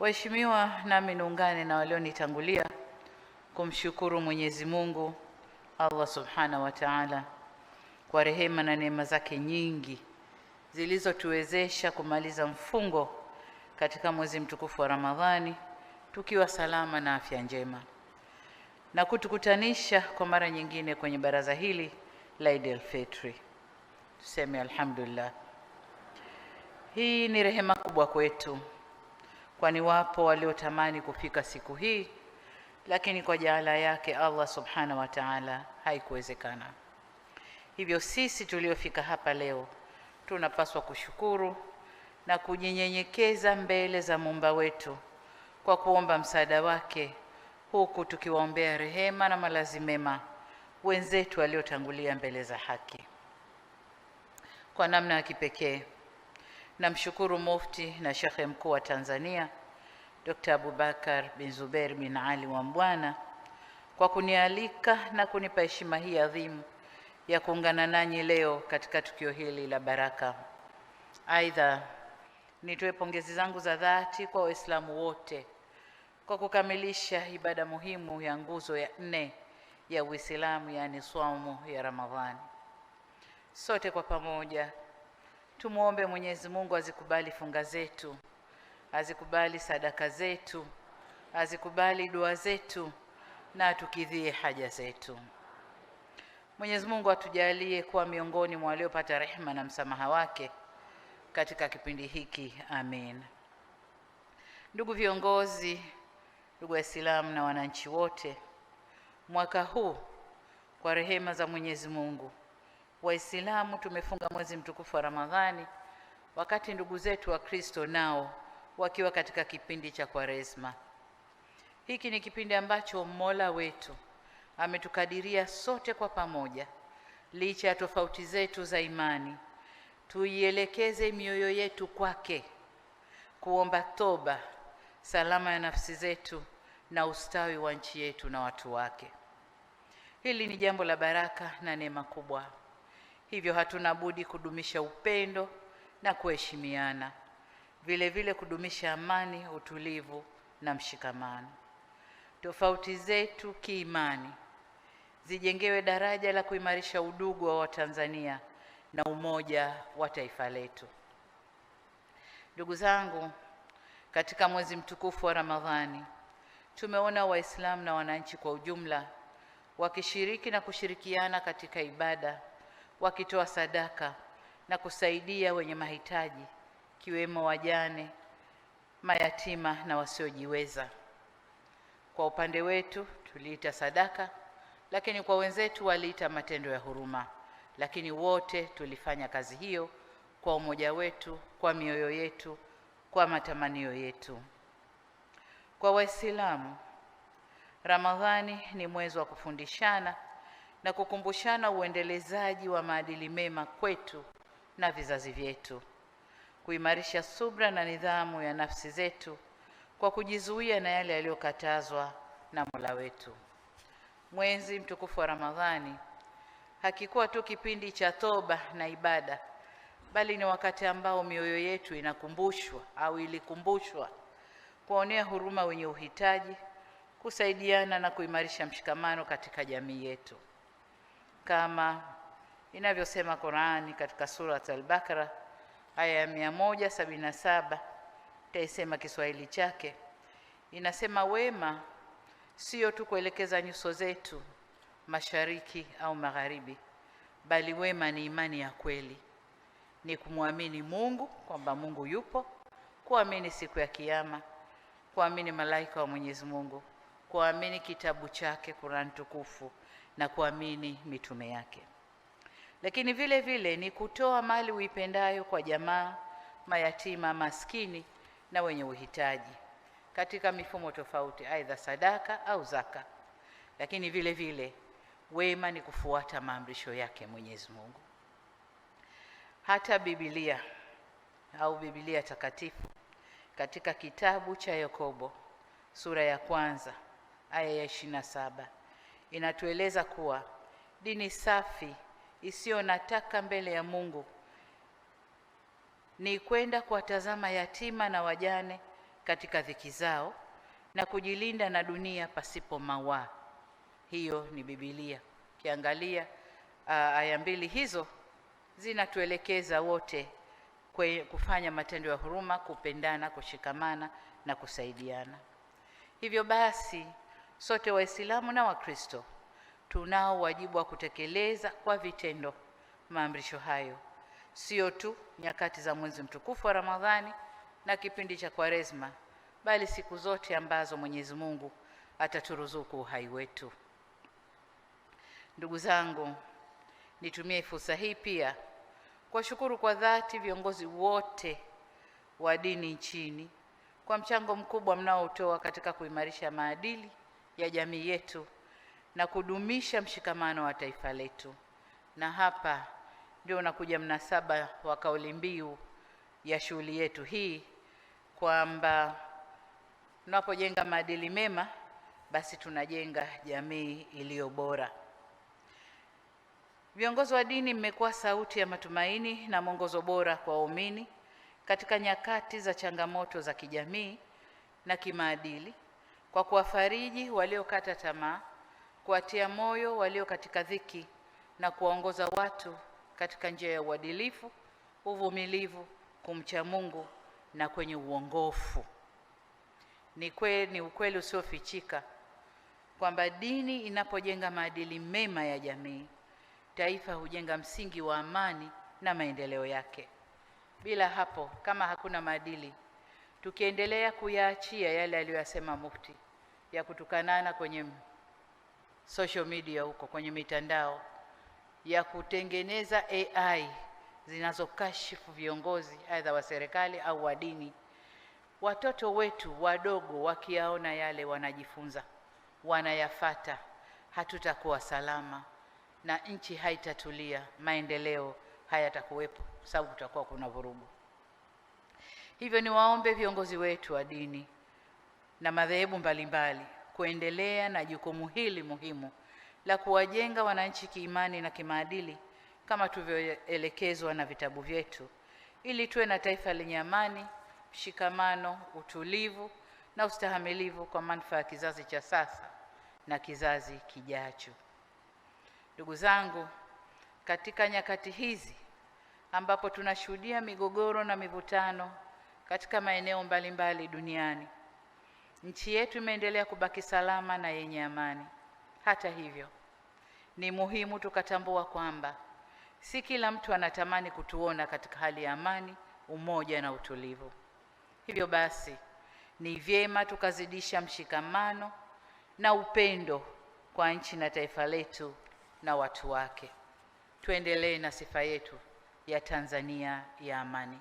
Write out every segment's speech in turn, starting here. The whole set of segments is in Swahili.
Waheshimiwa, nami niungane na walionitangulia kumshukuru Mwenyezi Mungu Allah Subhanahu wa Ta'ala kwa rehema na neema zake nyingi zilizotuwezesha kumaliza mfungo katika mwezi mtukufu wa Ramadhani tukiwa salama na afya njema, na kutukutanisha kwa mara nyingine kwenye baraza hili la Eid al-Fitr. Tuseme alhamdulillah. Hii ni rehema kubwa kwetu, kwani wapo waliotamani kufika siku hii, lakini kwa jaala yake Allah Subhanahu wa Ta'ala haikuwezekana. Hivyo sisi tuliofika hapa leo tunapaswa kushukuru na kujinyenyekeza mbele za Muumba wetu kwa kuomba msaada wake, huku tukiwaombea rehema na malazi mema wenzetu waliotangulia mbele za haki. Kwa namna ya kipekee namshukuru Mufti na Shekhe Mkuu wa Tanzania Dr. Abubakar bin Zubair bin Ali wa Mbwana kwa kunialika na kunipa heshima hii adhimu ya kuungana nanyi leo katika tukio hili la baraka. Aidha, nitoe pongezi zangu za dhati kwa Waislamu wote kwa kukamilisha ibada muhimu ya nguzo ya 4 ya Uislamu, yani swaumu ya Ramadhani. Sote kwa pamoja tumuombe Mwenyezi Mungu azikubali funga zetu, azikubali sadaka zetu, azikubali dua zetu na atukidhie haja zetu. Mwenyezi Mungu atujalie kuwa miongoni mwa waliopata rehema na msamaha wake katika kipindi hiki. Amin. Ndugu viongozi, ndugu Waislamu na wananchi wote, mwaka huu kwa rehema za Mwenyezi Mungu Waislamu tumefunga mwezi mtukufu wa Ramadhani, wakati ndugu zetu wa Kristo nao wakiwa katika kipindi cha Kwaresma. Hiki ni kipindi ambacho Mola wetu ametukadiria sote kwa pamoja, licha ya tofauti zetu za imani, tuielekeze mioyo yetu kwake, kuomba toba, salama ya nafsi zetu na ustawi wa nchi yetu na watu wake. Hili ni jambo la baraka na neema kubwa. Hivyo hatuna budi kudumisha upendo na kuheshimiana, vile vile kudumisha amani, utulivu na mshikamano. Tofauti zetu kiimani zijengewe daraja la kuimarisha udugu wa Watanzania na umoja wa taifa letu. Ndugu zangu, katika mwezi mtukufu wa Ramadhani tumeona Waislamu na wananchi kwa ujumla wakishiriki na kushirikiana katika ibada, wakitoa sadaka na kusaidia wenye mahitaji, kiwemo wajane, mayatima na wasiojiweza. Kwa upande wetu tuliita sadaka, lakini kwa wenzetu waliita matendo ya huruma, lakini wote tulifanya kazi hiyo kwa umoja wetu, kwa mioyo yetu, kwa matamanio yetu. Kwa Waislamu, Ramadhani ni mwezi wa kufundishana na kukumbushana uendelezaji wa maadili mema kwetu na vizazi vyetu, kuimarisha subra na nidhamu ya nafsi zetu kwa kujizuia na yale yaliyokatazwa na Mola wetu. Mwezi mtukufu wa Ramadhani hakikuwa tu kipindi cha toba na ibada, bali ni wakati ambao mioyo yetu inakumbushwa au ilikumbushwa kuonea huruma wenye uhitaji, kusaidiana na kuimarisha mshikamano katika jamii yetu. Kama inavyosema Qur'ani katika Surat Al-Baqarah aya ya 177, taisema Kiswahili chake, inasema wema sio tu kuelekeza nyuso zetu mashariki au magharibi, bali wema ni imani ya kweli, ni kumwamini Mungu kwamba Mungu yupo, kuamini siku ya kiyama, kuamini malaika wa Mwenyezi Mungu, kuamini kitabu chake Qur'an tukufu na kuamini mitume yake. Lakini vile vile ni kutoa mali uipendayo kwa jamaa, mayatima, maskini na wenye uhitaji katika mifumo tofauti, aidha sadaka au zaka. Lakini vile vile wema ni kufuata maamrisho yake Mwenyezi Mungu. Hata Biblia au Biblia takatifu katika kitabu cha Yakobo sura ya 1 aya ya 27 inatueleza kuwa dini safi isiyo na taka mbele ya Mungu ni kwenda kuwatazama yatima na wajane katika dhiki zao na kujilinda na dunia pasipo mawaa. Hiyo ni Biblia. Kiangalia aya mbili hizo zinatuelekeza wote kufanya matendo ya huruma, kupendana, kushikamana na kusaidiana. Hivyo basi, sote Waislamu na Wakristo tunao wajibu wa kutekeleza kwa vitendo maamrisho hayo, sio tu nyakati za mwezi mtukufu wa Ramadhani na kipindi cha Kwaresma, bali siku zote ambazo Mwenyezi Mungu ataturuzuku uhai wetu. Ndugu zangu, nitumie fursa hii pia kuwashukuru kwa dhati viongozi wote wa dini nchini kwa mchango mkubwa mnaotoa katika kuimarisha maadili ya jamii yetu na kudumisha mshikamano wa taifa letu. Na hapa ndio unakuja mnasaba wa kauli mbiu ya shughuli yetu hii, kwamba tunapojenga maadili mema basi tunajenga jamii iliyo bora. Viongozi wa dini mmekuwa sauti ya matumaini na mwongozo bora kwa waumini katika nyakati za changamoto za kijamii na kimaadili, kwa kuwafariji waliokata tamaa, kuwatia moyo walio katika dhiki na kuwaongoza watu katika njia ya uadilifu, uvumilivu, kumcha Mungu na kwenye uongofu. Ni ukweli usiofichika kwamba dini inapojenga maadili mema ya jamii, taifa hujenga msingi wa amani na maendeleo yake. Bila hapo, kama hakuna maadili, tukiendelea kuyaachia yale aliyosema Mufti ya kutukanana kwenye social media, huko kwenye mitandao, ya kutengeneza AI zinazokashifu viongozi aidha wa serikali au wa dini, watoto wetu wadogo wakiyaona yale wanajifunza, wanayafata, hatutakuwa salama na nchi haitatulia, maendeleo hayatakuwepo, sababu kutakuwa kuna vurugu. Hivyo niwaombe viongozi wetu wa dini na madhehebu mbalimbali kuendelea na jukumu hili muhimu la kuwajenga wananchi kiimani na kimaadili kama tulivyoelekezwa na vitabu vyetu, ili tuwe na taifa lenye amani, mshikamano, utulivu na ustahamilivu kwa manufaa ya kizazi cha sasa na kizazi kijacho. Ndugu zangu, katika nyakati hizi ambapo tunashuhudia migogoro na mivutano katika maeneo mbalimbali duniani, nchi yetu imeendelea kubaki salama na yenye amani. Hata hivyo, ni muhimu tukatambua kwamba si kila mtu anatamani kutuona katika hali ya amani, umoja na utulivu. Hivyo basi, ni vyema tukazidisha mshikamano na upendo kwa nchi na taifa letu na watu wake. Tuendelee na sifa yetu ya Tanzania ya amani.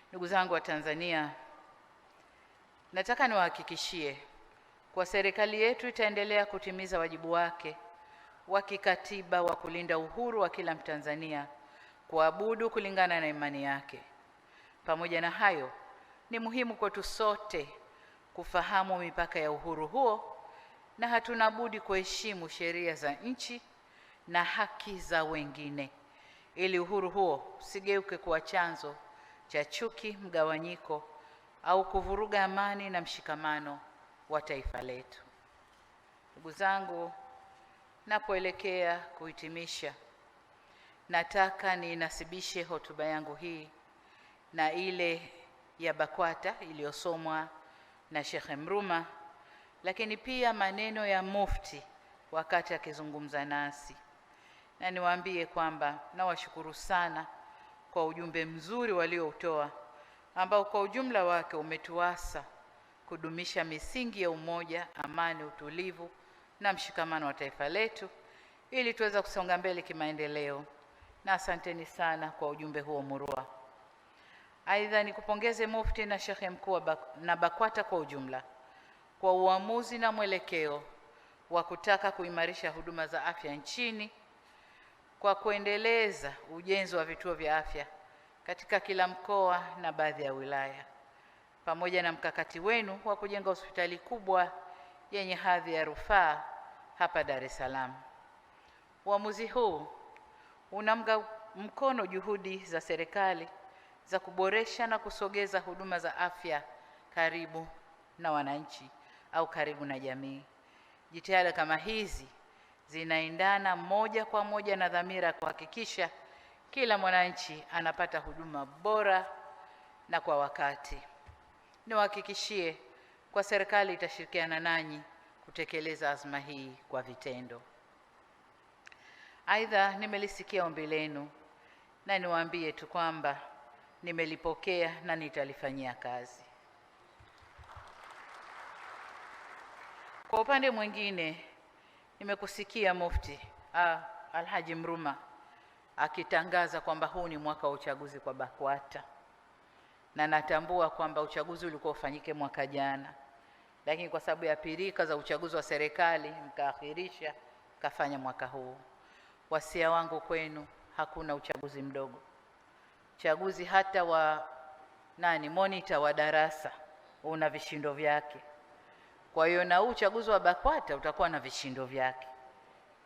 Ndugu zangu wa Tanzania, nataka niwahakikishie kwa serikali yetu itaendelea kutimiza wajibu wake wa kikatiba wa kulinda uhuru wa kila Mtanzania kuabudu kulingana na imani yake. Pamoja na hayo, ni muhimu kwetu sote kufahamu mipaka ya uhuru huo, na hatuna budi kuheshimu sheria za nchi na haki za wengine, ili uhuru huo usigeuke kuwa chanzo cha chuki, mgawanyiko au kuvuruga amani na mshikamano wa taifa letu. Ndugu zangu, napoelekea kuhitimisha, nataka ninasibishe hotuba yangu hii na ile ya BAKWATA iliyosomwa na Sheikh Mruma, lakini pia maneno ya Mufti wakati akizungumza nasi, na niwaambie kwamba nawashukuru sana kwa ujumbe mzuri walioutoa, ambao kwa ujumla wake umetuasa kudumisha misingi ya umoja, amani, utulivu na mshikamano wa taifa letu ili tuweze kusonga mbele kimaendeleo. Na asanteni sana kwa ujumbe huo murua. Aidha, nikupongeze Mufti na Sheikh Mkuu na BAKWATA kwa ujumla kwa uamuzi na mwelekeo wa kutaka kuimarisha huduma za afya nchini kwa kuendeleza ujenzi wa vituo vya afya katika kila mkoa na baadhi ya wilaya, pamoja na mkakati wenu wa kujenga hospitali kubwa yenye hadhi ya rufaa hapa Dar es Salaam. Uamuzi huu unaunga mkono juhudi za serikali za kuboresha na kusogeza huduma za afya karibu na wananchi au karibu na jamii. Jitihada kama hizi zinaendana moja kwa moja na dhamira ya kuhakikisha kila mwananchi anapata huduma bora na kwa wakati. Niwahakikishie kwa serikali itashirikiana nanyi kutekeleza azma hii kwa vitendo. Aidha, nimelisikia ombi lenu na niwaambie tu kwamba nimelipokea na nitalifanyia kazi. Kwa upande mwingine, nimekusikia Mufti Alhaji Mruma akitangaza kwamba huu ni mwaka wa uchaguzi kwa BAKWATA, na natambua kwamba uchaguzi ulikuwa ufanyike mwaka jana, lakini kwa sababu ya pirika za uchaguzi wa serikali mkaakhirisha kafanya mwaka huu. Wasia wangu kwenu, hakuna uchaguzi mdogo. Uchaguzi hata wa monitor wa darasa una vishindo vyake. Kwa hiyo na uchaguzi wa BAKWATA utakuwa na vishindo vyake.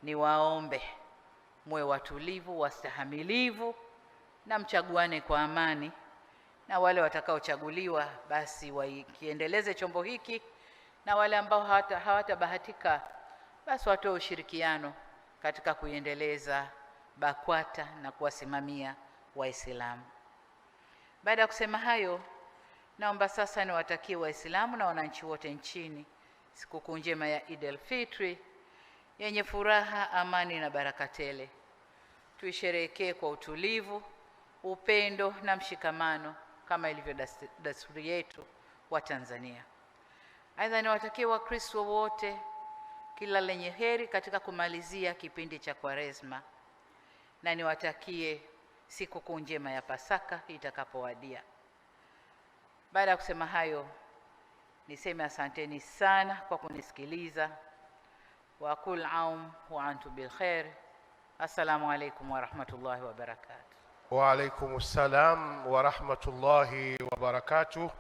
Niwaombe muwe watulivu, wastahamilivu na mchaguane kwa amani, na wale watakaochaguliwa basi wakiendeleze chombo hiki, na wale ambao hawatabahatika basi watoe ushirikiano katika kuiendeleza BAKWATA na kuwasimamia Waislamu. Baada ya kusema hayo, naomba sasa niwatakie Waislamu na wananchi wote nchini sikukuu njema ya Eid al-Fitri yenye furaha, amani na baraka tele. Tuisherehekee kwa utulivu, upendo na mshikamano kama ilivyo desturi yetu wa Tanzania. Aidha, niwatakie Wakristo wote kila lenye heri katika kumalizia kipindi cha Kwaresma, na niwatakie sikukuu njema ya Pasaka itakapowadia. Baada ya kusema hayo, niseme asanteni sana kwa kunisikiliza. Wa kul aum wa antum bil khair. Assalamu alaykum wa rahmatullahi wa barakatuh. Wa alaykum assalam wa rahmatullahi wa barakatuh.